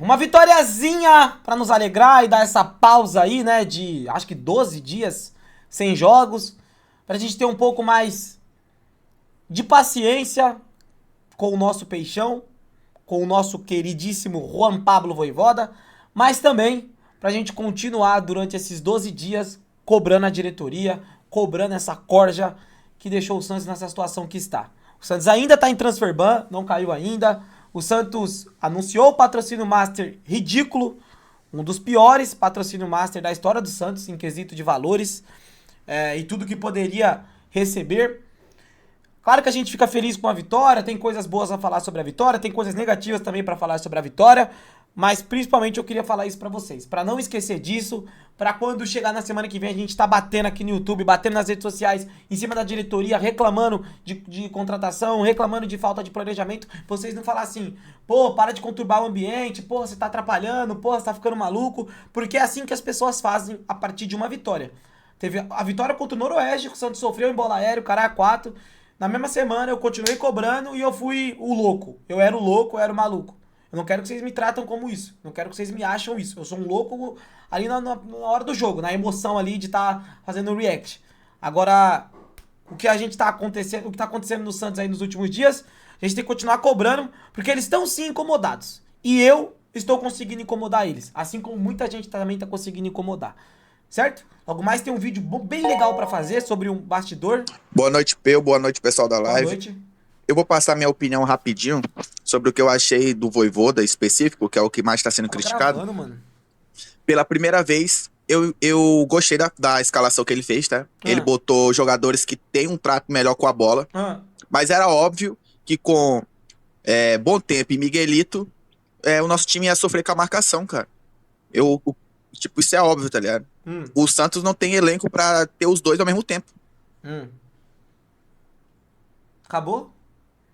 Uma vitóriazinha pra nos alegrar e dar essa pausa aí, né, de acho que 12 dias sem jogos, pra gente ter um pouco mais de paciência com o nosso Peixão, com o nosso queridíssimo Juan Pablo Vojvoda, mas também pra gente continuar durante esses 12 dias cobrando a diretoria, cobrando essa corja que deixou o Santos nessa situação que está. O Santos ainda tá em transfer ban, não caiu ainda. O Santos anunciou o patrocínio master ridículo, um dos piores patrocínio master da história do Santos em quesito de valores e tudo que poderia receber. Claro que a gente fica feliz com a vitória, tem coisas boas a falar sobre a vitória, tem coisas negativas também pra falar sobre a vitória, mas principalmente eu queria falar isso pra vocês, pra não esquecer disso, pra quando chegar na semana que vem a gente tá batendo aqui no YouTube, batendo nas redes sociais, em cima da diretoria, reclamando de contratação, reclamando de falta de planejamento, vocês não falar assim, pô, para de conturbar o ambiente, pô, você tá atrapalhando, pô, você tá ficando maluco, porque é assim que as pessoas fazem a partir de uma vitória. Teve a vitória contra o Noroeste, que o Santos sofreu em bola aérea, o cara é 4. Na mesma semana eu continuei cobrando e eu fui o louco. Eu era o louco, eu era o maluco. Eu não quero que vocês me tratam como isso. Não quero que vocês me acham isso. Eu sou um louco ali na hora do jogo, na emoção ali de estar fazendo react. Agora, o que a gente tá acontecendo, o que tá acontecendo no Santos aí nos últimos dias, a gente tem que continuar cobrando, porque eles estão sim incomodados. E eu estou conseguindo incomodar eles, assim como muita gente também tá conseguindo incomodar. Certo? Logo mais tem um vídeo bem legal pra fazer sobre um bastidor. Boa noite, Peu. Boa noite, pessoal da Boa live. noite. Eu vou passar minha opinião rapidinho sobre o que eu achei do Vojvoda específico, que é o que mais está sendo Tava criticado. gravando, mano. Pela primeira vez, eu gostei da escalação que ele fez, tá? Ele Ah, botou jogadores que têm um trato melhor com a bola, ah. mas era óbvio que com Bom Tempo e Miguelito, o nosso time ia sofrer com a marcação, cara. Tipo, isso é óbvio, tá ligado? Hum, O Santos não tem elenco pra ter os dois ao mesmo tempo. hum. Acabou?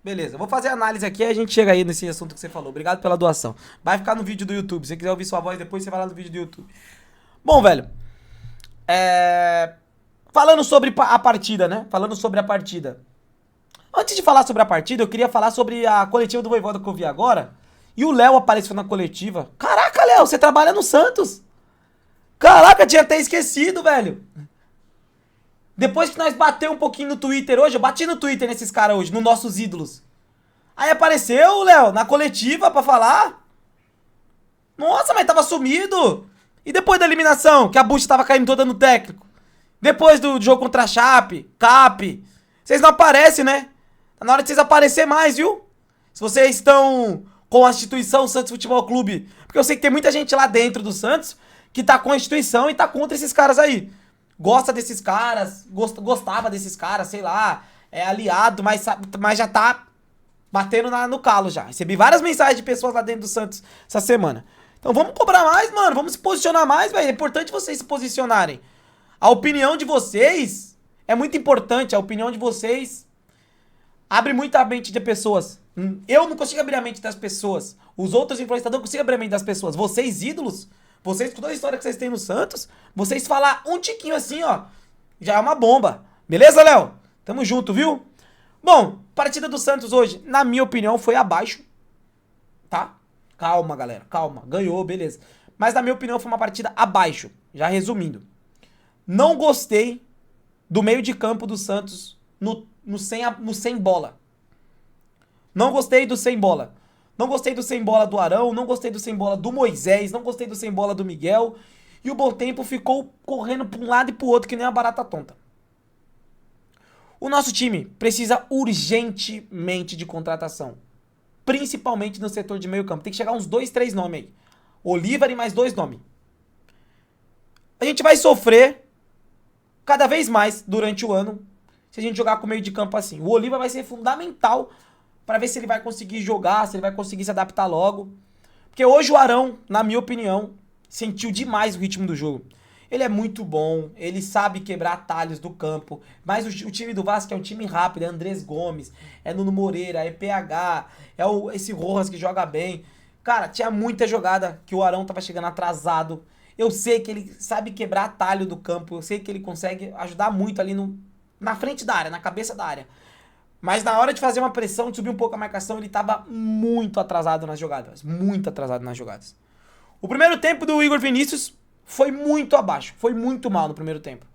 Beleza, vou fazer a análise aqui e a gente chega aí nesse assunto que você falou. Obrigado pela doação. Vai ficar no vídeo do YouTube. Se você quiser ouvir sua voz depois, você vai lá no vídeo do YouTube. Bom, velho. Falando sobre a partida, né? Falando sobre a partida. Antes de falar sobre a partida, eu queria falar sobre a coletiva do Vojvoda que eu vi agora. E o Léo apareceu na coletiva. Caraca, Léo, você trabalha no Santos. Caraca, tinha até esquecido, velho. Depois que nós bateu um pouquinho no Twitter hoje, eu bati no Twitter nesses caras hoje, nos nossos ídolos. Aí apareceu o Léo na coletiva pra falar. Nossa, mas tava sumido. E depois da eliminação, que a bucha tava caindo toda no técnico? Depois do jogo contra a Chape, Cap. Vocês não aparecem, né? Tá na hora de vocês aparecer mais, viu? Se vocês estão com a instituição Santos Futebol Clube. Porque eu sei que tem muita gente lá dentro do Santos que tá com a instituição e tá contra esses caras aí. Gosta desses caras, gostava desses caras, sei lá, é aliado, mas já tá batendo no calo já. Recebi várias mensagens de pessoas lá dentro do Santos essa semana. Então vamos cobrar mais, mano. Vamos se posicionar mais, velho. É importante vocês se posicionarem. A opinião de vocês é muito importante. A opinião de vocês abre muito a mente de pessoas. Eu não consigo abrir a mente das pessoas. Os outros influenciadores não conseguem abrir a mente das pessoas. Vocês, ídolos, vocês, com toda a história que vocês têm no Santos, vocês falar um tiquinho assim, ó, já é uma bomba. Beleza, Léo? Tamo junto, viu? Bom, partida do Santos hoje, na minha opinião, foi abaixo, tá? Calma, galera, calma. Ganhou, beleza. Mas na minha opinião foi uma partida abaixo. Já resumindo. Não gostei do meio de campo do Santos no sem bola. Não gostei do sem bola. Não gostei do sem bola do Arão, não gostei do sem bola do Moisés, não gostei do sem bola do Miguel. E o Bom Tempo ficou correndo pra um lado e pro outro que nem uma barata tonta. O nosso time precisa urgentemente de contratação. Principalmente no setor de meio campo. Tem que chegar uns 2, 3 nomes aí. Oliver e mais 2 nomes. A gente vai sofrer cada vez mais durante o ano se a gente jogar com o meio de campo assim. O Oliva vai ser fundamental para ver se ele vai conseguir jogar, se ele vai conseguir se adaptar logo. Porque hoje o Arão, na minha opinião, sentiu demais o ritmo do jogo. Ele é muito bom, ele sabe quebrar atalhos do campo, mas o time do Vasco é um time rápido, é Andrés Gomes, é Nuno Moreira, é PH, esse Rojas que joga bem. Cara, tinha muita jogada que o Arão tava chegando atrasado. Eu sei que ele sabe quebrar atalho do campo, eu sei que ele consegue ajudar muito ali na frente da área, na cabeça da área. Mas na hora de fazer uma pressão, de subir um pouco a marcação, ele tava muito atrasado nas jogadas. Muito atrasado nas jogadas. O primeiro tempo do Igor Vinícius foi muito abaixo. Foi muito mal no primeiro tempo.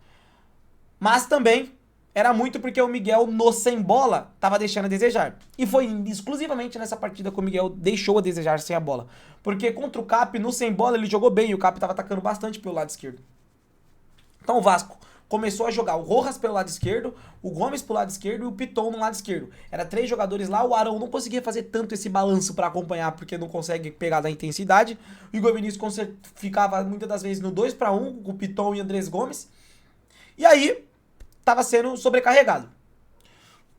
Mas também era muito porque o Miguel, no sem bola, tava deixando a desejar. E foi exclusivamente nessa partida que o Miguel deixou a desejar sem a bola. Porque contra o Cap, no sem bola, ele jogou bem e o Cap tava atacando bastante pelo lado esquerdo. Então o Vasco começou a jogar o Rojas pelo lado esquerdo, o Gomes pelo lado esquerdo e o Piton no lado esquerdo. Era 3 jogadores lá, o Arão não conseguia fazer tanto esse balanço pra acompanhar porque não consegue pegar da intensidade. O Igor Vinícius ficava muitas das vezes no 2-1 com o Piton e Andrés Gomes. E aí tava sendo sobrecarregado.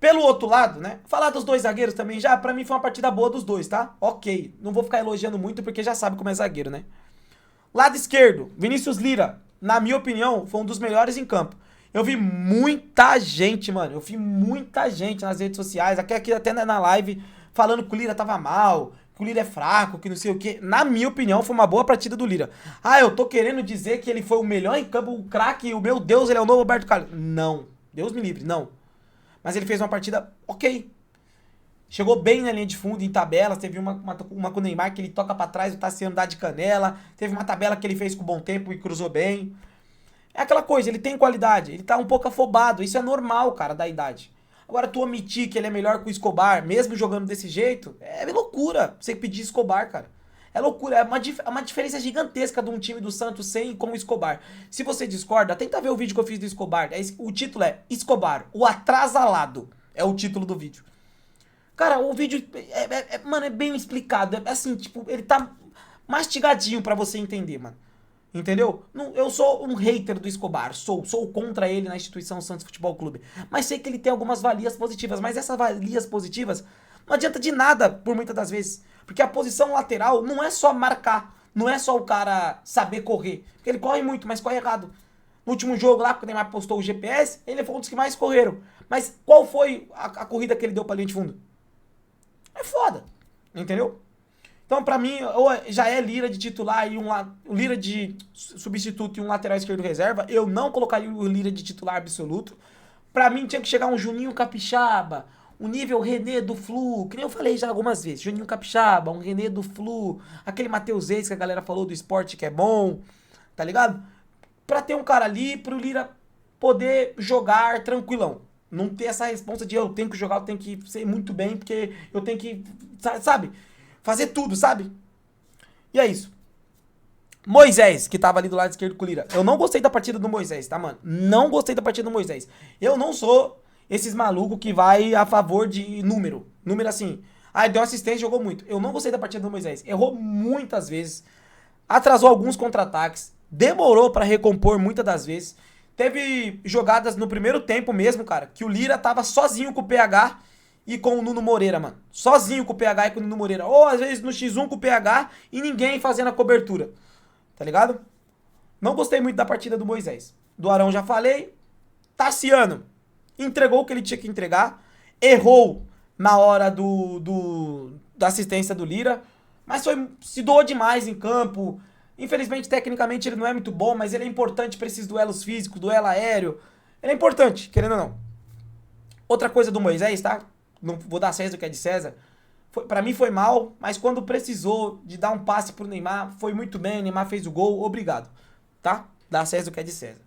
Pelo outro lado, né? Falar dos dois zagueiros também já, pra mim foi uma partida boa dos dois, tá? Ok. Não vou ficar elogiando muito porque já sabe como é zagueiro, né? Lado esquerdo, Vinícius Lira, na minha opinião, foi um dos melhores em campo. Eu vi muita gente, mano. Eu vi muita gente nas redes sociais, aqui até na live, falando que o Lira tava mal, que o Lira é fraco, que não sei o quê. Na minha opinião, foi uma boa partida do Lira. Ah, eu tô querendo dizer que ele foi o melhor em campo, o craque, o meu Deus, ele é o novo Roberto Carlos. Não. Deus me livre, não. Mas ele fez uma partida ok. Chegou bem na linha de fundo, em tabelas. Teve uma com o Neymar que ele toca pra trás, o Tassiano dá de canela. Teve uma tabela que ele fez com bom tempo e cruzou bem. É aquela coisa, ele tem qualidade, ele tá um pouco afobado. Isso é normal, cara, da idade. Agora, tu omitir que ele é melhor que o Escobar, mesmo jogando desse jeito, é loucura você pedir Escobar, cara. É loucura, é uma diferença gigantesca de um time do Santos sem com o Escobar. Se você discorda, tenta ver o vídeo que eu fiz do Escobar. O título é Escobar, o atrasalado. É o título do vídeo. Cara, o vídeo, mano, é bem explicado. É assim, tipo, ele tá mastigadinho pra você entender, mano. Entendeu? Eu sou um hater do Escobar. Sou contra ele na instituição Santos Futebol Clube. Mas sei que ele tem algumas valias positivas. Mas essas valias positivas não adianta de nada, por muitas das vezes. Porque a posição lateral não é só marcar. Não é só o cara saber correr. Porque ele corre muito, mas corre errado. No último jogo lá, quando o Neymar postou o GPS, ele foi um dos que mais correram. Mas qual foi a corrida que ele deu pra linha de fundo? É foda, entendeu? Então, pra mim, ou já é Lira de titular e um Lira de substituto e um lateral esquerdo reserva. Eu não colocaria o Lira de titular absoluto. Pra mim, tinha que chegar um Juninho Capixaba, um nível René do Flu, que nem eu falei já algumas vezes. Juninho Capixaba, um René do Flu, aquele Matheus Reis que a galera falou do esporte que é bom, tá ligado? Pra ter um cara ali, pro Lira poder jogar tranquilão. Não ter essa responsa de eu tenho que jogar, eu tenho que ser muito bem, porque eu tenho que, sabe? Fazer tudo, sabe? E é isso. Moisés, que tava ali do lado esquerdo com o Lira. Eu não gostei da partida do Moisés, tá, mano? Não gostei da partida do Moisés. Eu não sou esses malucos que vai a favor de número. Número assim. Ah, deu assistência e jogou muito. Eu não gostei da partida do Moisés. Errou muitas vezes. Atrasou alguns contra-ataques. Demorou pra recompor muitas das vezes. Teve jogadas no primeiro tempo mesmo, cara, que o Lira tava sozinho com o PH e com o Nuno Moreira, mano. Sozinho com o PH e com o Nuno Moreira. Ou às vezes no X1 com o PH e ninguém fazendo a cobertura. Tá ligado? Não gostei muito da partida do Moisés. Do Arão já falei. Tassiano entregou o que ele tinha que entregar. Errou na hora da assistência do Lira. Mas se doou demais em campo. Infelizmente, tecnicamente, ele não é muito bom, mas ele é importante para esses duelos físicos, duelo aéreo. Ele é importante, querendo ou não. Outra coisa do Moisés, tá? Não vou dar César o que é de César. Pra mim foi mal, mas quando precisou de dar um passe pro Neymar, foi muito bem. O Neymar fez o gol, obrigado. Tá? Dá César o que é de César.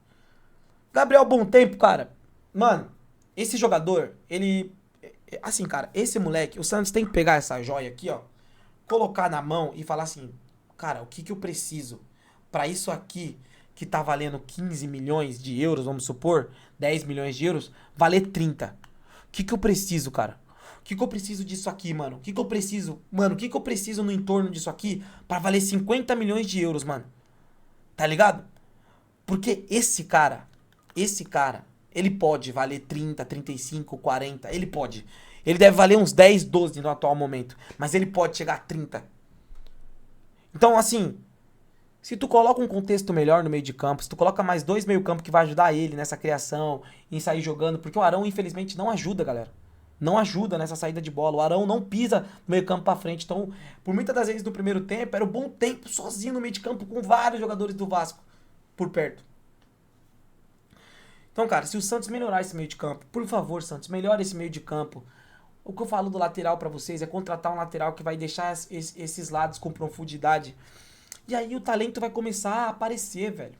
Gabriel Bom Tempo, cara. Mano, esse jogador, ele... Assim, cara, esse moleque, o Santos tem que pegar essa joia aqui, ó. Colocar na mão e falar assim... Cara, o que eu preciso pra isso aqui, que tá valendo 15 milhões de euros, vamos supor, 10 milhões de euros, valer 30? O que eu preciso, cara? O que eu preciso disso aqui, mano? O que eu preciso? Mano, o que eu preciso no entorno disso aqui pra valer 50 milhões de euros, mano? Tá ligado? Porque esse cara, ele pode valer 30, 35, 40, ele pode. Ele deve valer uns 10, 12 no atual momento, mas ele pode chegar a 30. Então, assim, se tu coloca um contexto melhor no meio de campo, se tu coloca mais 2 meio-campo que vai ajudar ele nessa criação, em sair jogando, porque o Arão, infelizmente, não ajuda, galera. Não ajuda nessa saída de bola. O Arão não pisa no meio-campo pra frente. Então, por muitas das vezes no primeiro tempo, era o Bom Tempo sozinho no meio de campo com vários jogadores do Vasco por perto. Então, cara, se o Santos melhorar esse meio de campo, por favor, Santos, melhore esse meio de campo. O que eu falo do lateral pra vocês é contratar um lateral que vai deixar esses lados com profundidade. E aí o talento vai começar a aparecer, velho.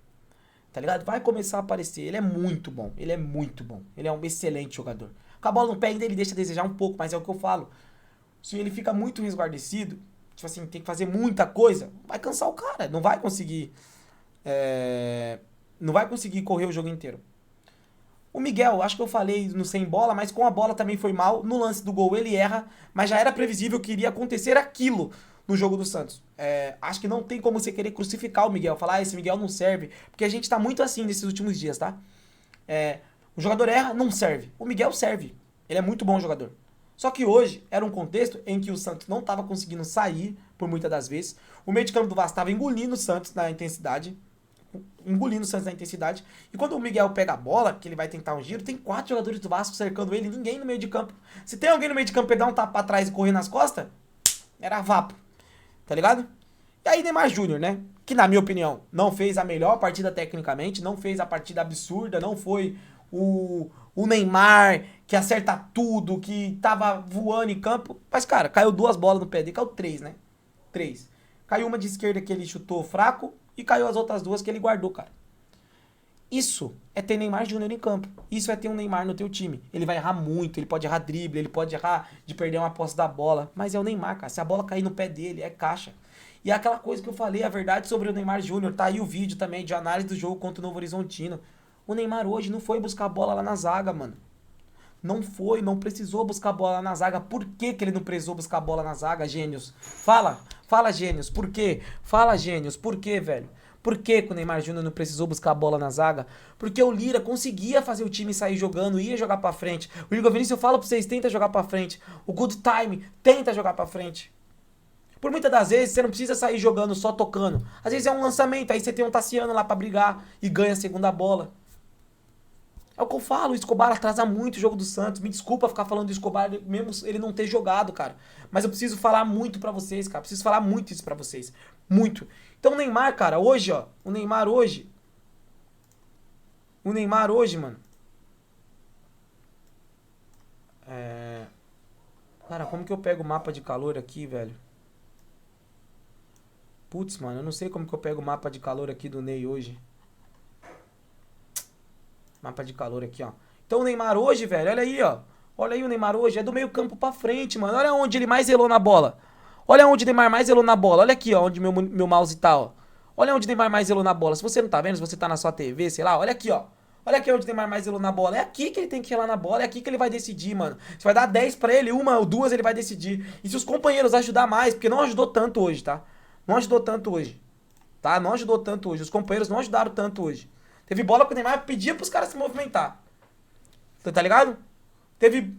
Tá ligado? Vai começar a aparecer. Ele é muito bom. Ele é muito bom. Ele é um excelente jogador. Com a bola no pé ainda ele deixa a desejar um pouco, mas é o que eu falo. Se ele fica muito resguardecido, tipo assim, tem que fazer muita coisa, vai cansar o cara. Não vai conseguir. Não vai conseguir correr o jogo inteiro. O Miguel, acho que eu falei no sem bola, mas com a bola também foi mal. No lance do gol ele erra, mas já era previsível que iria acontecer aquilo no jogo do Santos. Acho que não tem como você querer crucificar o Miguel, falar, esse Miguel não serve, porque a gente tá muito assim nesses últimos dias, tá? O jogador erra, não serve. O Miguel serve. Ele é muito bom jogador. Só que hoje era um contexto em que o Santos não tava conseguindo sair, por muitas das vezes. O meio de campo do Vasco tava engolindo o Santos na intensidade. E quando o Miguel pega a bola, que ele vai tentar um giro, tem 4 jogadores do Vasco cercando ele, ninguém no meio de campo. Se tem alguém no meio de campo pegar um tapa pra trás e correr nas costas, era vapo. Tá ligado? E aí Neymar Júnior, né? Que na minha opinião não fez a melhor partida tecnicamente, não fez a partida absurda, não foi o Neymar que acerta tudo, que tava voando em campo. Mas, cara, caiu 2 bolas no pé dele, caiu 3, né? 3. Caiu uma de esquerda que ele chutou fraco e caiu as outras 2 que ele guardou, cara. Isso é ter Neymar Júnior em campo. Isso é ter um Neymar no teu time. Ele vai errar muito, ele pode errar drible, ele pode errar de perder uma posse da bola. Mas é o Neymar, cara. Se a bola cair no pé dele, é caixa. E é aquela coisa que eu falei, a verdade sobre o Neymar Júnior. Tá aí o vídeo também de análise do jogo contra o Novo Horizontino. O Neymar hoje não foi buscar a bola lá na zaga, mano. Não foi, não precisou buscar a bola lá na zaga. Por que que ele não precisou buscar a bola na zaga, gênios? Fala, gênios. Por quê? Fala, gênios. Por quê, velho? Por que o Neymar Júnior não precisou buscar a bola na zaga? Porque o Lira conseguia fazer o time sair jogando, ia jogar pra frente. O Igor Vinícius, eu falo pra vocês, tenta jogar pra frente. O Good Time tenta jogar pra frente. Por muitas das vezes, você não precisa sair jogando só tocando. Às vezes é um lançamento, aí você tem um Tassiano lá pra brigar e ganha a segunda bola. É o que eu falo, o Escobar atrasa muito o jogo do Santos. Me desculpa ficar falando do Escobar, mesmo ele não ter jogado, cara. Mas eu preciso falar muito pra vocês, cara. Preciso falar muito isso pra vocês. Muito. Então o Neymar, cara, hoje, ó. O Neymar hoje, mano. Cara, como que eu pego o mapa de calor aqui, velho? Putz, mano, eu não sei como que eu pego o mapa de calor aqui do Ney hoje. Mapa de calor aqui, ó. Então o Neymar hoje, velho, olha aí, ó. Olha aí o Neymar hoje, é do meio campo pra frente, mano. Olha onde ele mais elou na bola. Olha onde o Neymar mais elou na bola. Olha aqui, ó, onde meu mouse tá, ó. Olha onde o Neymar mais elou na bola. Se você não tá vendo, se você tá na sua TV, sei lá, olha aqui, ó. Olha aqui onde o Neymar mais elou na bola. É aqui que ele tem que relar na bola, é aqui que ele vai decidir, mano. Você vai dar 10 pra ele, 1 ou 2 ele vai decidir. E se os companheiros ajudar mais, porque não ajudou tanto hoje, tá? Não ajudou tanto hoje. Tá? Não ajudou tanto hoje. Os companheiros não ajudaram tanto hoje. Teve bola que o Neymar pedia pros caras se movimentar. Tá ligado? Teve...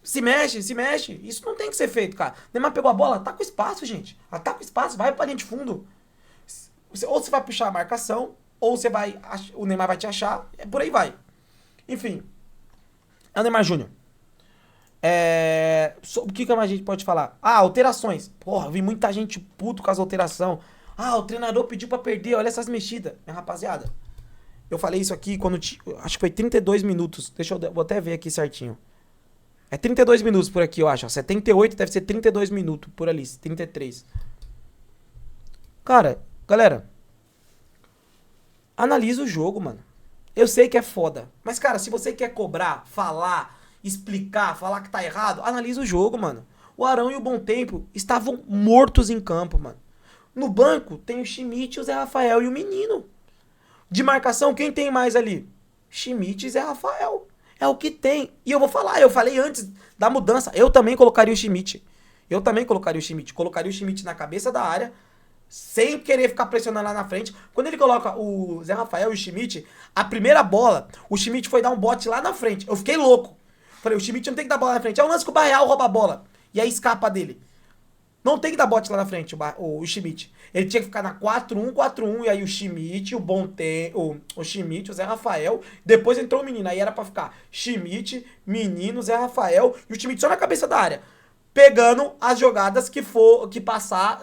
Se mexe, se mexe. Isso não tem que ser feito, cara. O Neymar pegou a bola, ataca o espaço, gente. Ataca o espaço, vai pra linha de fundo. Ou você vai puxar a marcação, ou você vai... O Neymar vai te achar, por aí vai. Enfim. É o Neymar Júnior. O que mais a gente pode falar? Alterações. Porra, vi muita gente puto com as alterações. O treinador pediu pra perder, olha essas mexidas. Minha rapaziada. Eu falei isso aqui quando... Acho que foi 32 minutos. Vou até ver aqui certinho. É 32 minutos por aqui, eu acho. 78 deve ser 32 minutos por ali. 33. Cara, galera. Analisa o jogo, mano. Eu sei que é foda. Mas, cara, se você quer cobrar, falar, explicar, falar que tá errado, analisa o jogo, mano. O Arão e o Bom Tempo estavam mortos em campo, mano. No banco tem o Schmidt, o Zé Rafael e o Menino. De marcação, quem tem mais ali? Schmidt e Zé Rafael. É o que tem. E eu vou falar, eu falei antes da mudança, eu também colocaria o Schmidt. Colocaria o Schmidt na cabeça da área, sem querer ficar pressionando lá na frente. Quando ele coloca o Zé Rafael e o Schmidt, a primeira bola, o Schmidt foi dar um bote lá na frente. Eu fiquei louco. Falei, o Schmidt não tem que dar bola na frente. É o lance que o Barreal rouba a bola. E aí escapa dele. Não tem que dar bote lá na frente, o Schmidt. Ele tinha que ficar na 4-1, 4-1, e aí o Schmidt, o Schmidt, o Zé Rafael, depois entrou o Menino. Aí era pra ficar Schmidt, Menino, Zé Rafael, e o Schmidt só na cabeça da área. pegando as jogadas que passar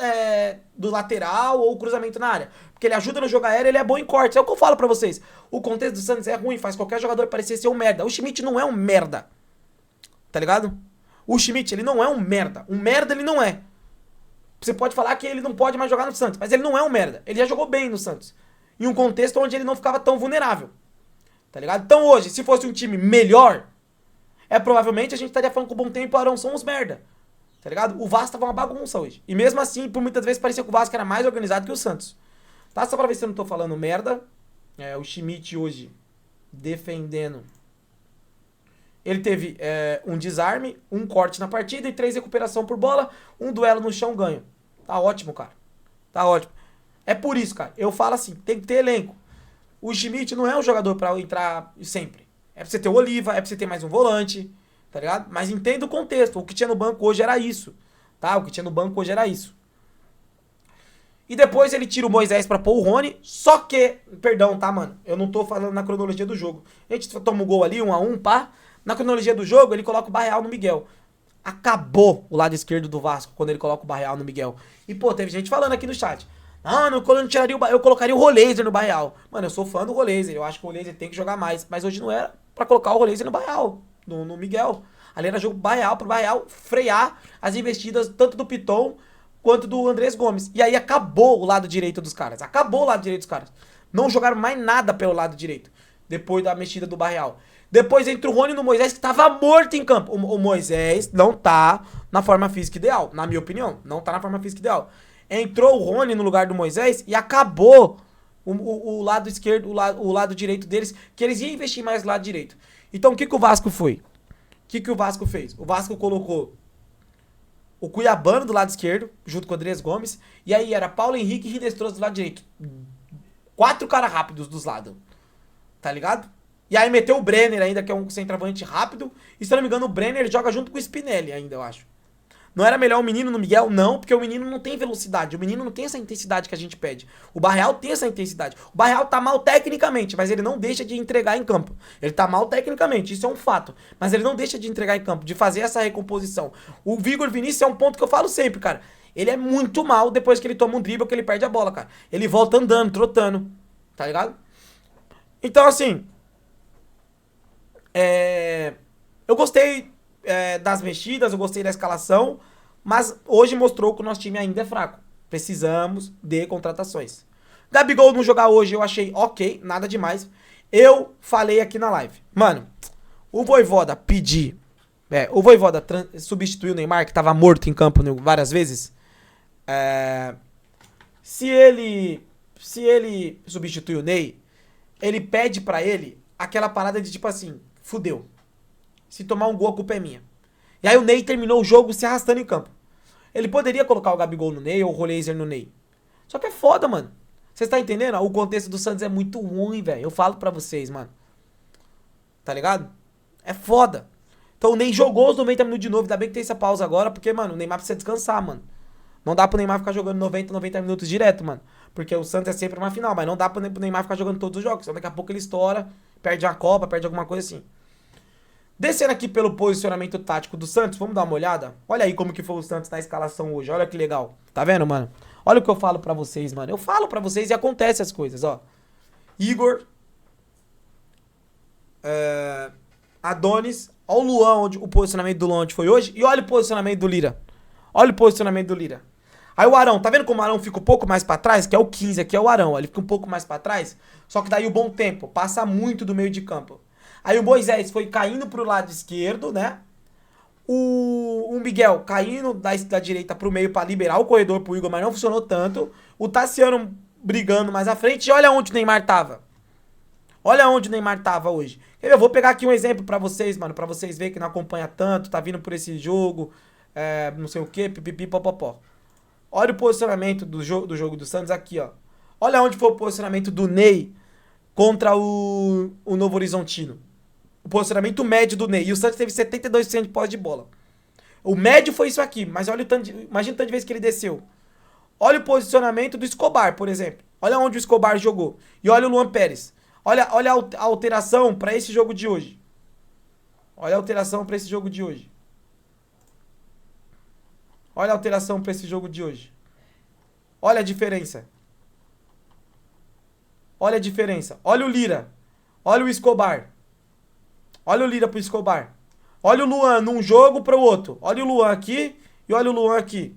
do lateral ou cruzamento na área. Porque ele ajuda no jogo aéreo, ele é bom em cortes. É o que eu falo pra vocês. O contexto do Santos é ruim, faz qualquer jogador parecer ser um merda. O Schmidt não é um merda. Tá ligado? O Schmidt, ele não é um merda. Um merda ele não é. Você pode falar que ele não pode mais jogar no Santos, mas ele não é um merda. Ele já jogou bem no Santos. Em um contexto onde ele não ficava tão vulnerável. Tá ligado? Então hoje, se fosse um time melhor, provavelmente a gente estaria falando que o Bom Tempo e o Arão são uns merda. Tá ligado? O Vasco tava uma bagunça hoje. E mesmo assim, por muitas vezes parecia que o Vasco era mais organizado que o Santos. Tá? Só pra ver se eu não tô falando merda. O Schmidt hoje defendendo. Ele teve um desarme, um corte na partida e 3 recuperação por bola, um duelo no chão ganho. Tá ótimo, cara. Tá ótimo. É por isso, cara. Eu falo assim, tem que ter elenco. O Schmidt não é um jogador pra entrar sempre. É pra você ter o Oliva, é pra você ter mais um volante, tá ligado? Mas entenda o contexto. O que tinha no banco hoje era isso, tá? O que tinha no banco hoje era isso. E depois ele tira o Moisés pra pôr o Rony, só que... Perdão, tá, mano? Eu não tô falando na cronologia do jogo. A gente toma um gol ali, 1-1, pá. Na cronologia do jogo, ele coloca o Barreal no Miguel. Acabou o lado esquerdo do Vasco quando ele coloca o Barreal no Miguel. E, pô, teve gente falando aqui no chat. Ah, não, quando eu tiraria eu colocaria o Roleiser no Barreal. Mano, eu sou fã do Roleiser. Eu acho que o Roleiser tem que jogar mais. Mas hoje não era pra colocar o Roleiser no Barreal, no Miguel. Ali era jogo Barreal pro Barreal frear as investidas tanto do Piton quanto do Andrés Gomes. E aí acabou o lado direito dos caras. Acabou o lado direito dos caras. Não jogaram mais nada pelo lado direito. Depois da mexida do Barreal. Depois entra o Rony no Moisés, que tava morto em campo. O Moisés não tá na forma física ideal, na minha opinião. Não tá na forma física ideal. Entrou o Rony no lugar do Moisés e acabou o lado esquerdo, o lado direito deles, que eles iam investir mais no lado direito. Então o que o Vasco foi? O que o Vasco fez? O Vasco colocou o Cuiabano do lado esquerdo, junto com o Andrés Gomes, e aí era Paulo Henrique e Ridestroso do lado direito. 4 caras rápidos dos lados. Tá ligado? E aí meteu o Brenner ainda, que é um centroavante rápido. E se eu não me engano, o Brenner joga junto com o Spinelli ainda, eu acho. Não era melhor o menino no Miguel? Não, porque o menino não tem velocidade. O menino não tem essa intensidade que a gente pede. O Barreal tem essa intensidade. O Barreal tá mal tecnicamente, mas ele não deixa de entregar em campo. Ele tá mal tecnicamente, isso é um fato. Mas ele não deixa de entregar em campo, de fazer essa recomposição. O Vigor Vinícius é um ponto que eu falo sempre, cara. Ele é muito mal depois que ele toma um drible, que ele perde a bola, cara. Ele volta andando, trotando. Tá ligado? Então, assim... eu gostei das mexidas, eu gostei da escalação, mas hoje mostrou que o nosso time ainda é fraco. Precisamos de contratações. Gabigol não jogar hoje eu achei ok, nada demais. Eu falei aqui na live. Mano, o Vojvoda pedir... o Vojvoda substituiu o Neymar, que tava morto em campo várias vezes. Se ele substituir o Ney, ele pede pra ele aquela parada de tipo assim... Fudeu. Se tomar um gol, a culpa é minha. E aí o Ney terminou o jogo se arrastando em campo. Ele poderia colocar o Gabigol no Ney ou o Roleiser no Ney. Só que é foda, mano. Vocês tá entendendo? O contexto do Santos é muito ruim, velho. Eu falo pra vocês, mano. Tá ligado? É foda. Então o Ney jogou os 90 minutos de novo. Ainda bem que tem essa pausa agora, porque, mano, o Neymar precisa descansar, mano. Não dá pro Neymar ficar jogando 90 minutos direto, mano. Porque o Santos é sempre uma final, mas não dá pro Neymar ficar jogando todos os jogos. Então daqui a pouco ele estoura, perde a Copa, perde alguma coisa assim. Descendo aqui pelo posicionamento tático do Santos, vamos dar uma olhada? Olha aí como que foi o Santos na escalação hoje, olha que legal. Tá vendo, mano? Olha o que eu falo pra vocês, mano. Eu falo pra vocês e acontece as coisas, ó. Igor. Adonis. Olha o Luan, o posicionamento do Luan onde foi hoje. E olha o posicionamento do Lira. Olha o posicionamento do Lira. Aí o Arão, tá vendo como o Arão fica um pouco mais pra trás? Que é o 15, aqui é o Arão. Ele fica um pouco mais pra trás. Só que daí o Bom Tempo passa muito do meio de campo. Aí o Moisés foi caindo pro lado esquerdo, né? O Miguel caindo da direita pro meio pra liberar o corredor pro Igor, mas não funcionou tanto. O Tassiano brigando mais à frente. E olha onde o Neymar tava. Olha onde o Neymar tava hoje. Eu vou pegar aqui um exemplo pra vocês, mano. Pra vocês verem que não acompanha tanto. Tá vindo por esse jogo. Não sei o que. Pipipi, popopó. Olha o posicionamento do jogo do Santos aqui, ó. Olha onde foi o posicionamento do Ney contra o Novo Horizontino. O posicionamento médio do Ney. E o Santos teve 72% de posse de bola. O médio foi isso aqui. Mas olha imagina o tanto de vezes que ele desceu. Olha o posicionamento do Escobar, por exemplo. Olha onde o Escobar jogou. E olha o Luan Pérez. Olha a alteração para esse jogo de hoje. Olha a alteração para esse jogo de hoje. Olha a alteração pra esse jogo de hoje. Olha a diferença. Olha a diferença. Olha o Lira. Olha o Escobar. Olha o Lira pro Escobar. Olha o Luan num jogo pro outro. Olha o Luan aqui e olha o Luan aqui.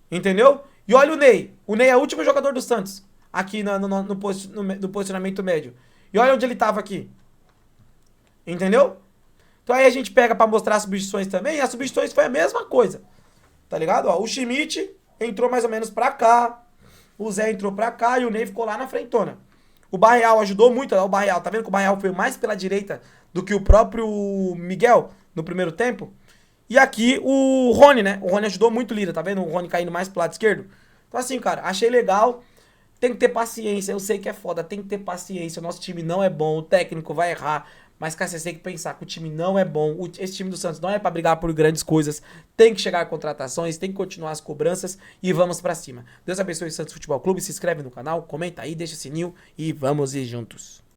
Entendeu? E olha o Ney. O Ney é o último jogador do Santos. Aqui no posicionamento médio. E olha onde ele tava aqui. Entendeu? Então aí a gente pega pra mostrar as substituições também. E as substituições foi a mesma coisa. Tá ligado? Ó, o Schmidt entrou mais ou menos pra cá. O Zé entrou pra cá e o Ney ficou lá na frentona. O Barreal ajudou muito. O Barreal, tá vendo que o Barreal foi mais pela direita do que o próprio Miguel no primeiro tempo? E aqui o Rony, né? O Rony ajudou muito o Lira, tá vendo? O Rony caindo mais pro lado esquerdo. Então assim, cara, achei legal. Tem que ter paciência. Eu sei que é foda, tem que ter paciência. O nosso time não é bom, o técnico vai errar. Mas, cara, você tem que pensar que o time não é bom. Esse time do Santos não é pra brigar por grandes coisas. Tem que chegar a contratações, tem que continuar as cobranças e vamos pra cima. Deus abençoe o Santos Futebol Clube. Se inscreve no canal, comenta aí, deixa o sininho e vamos ir juntos.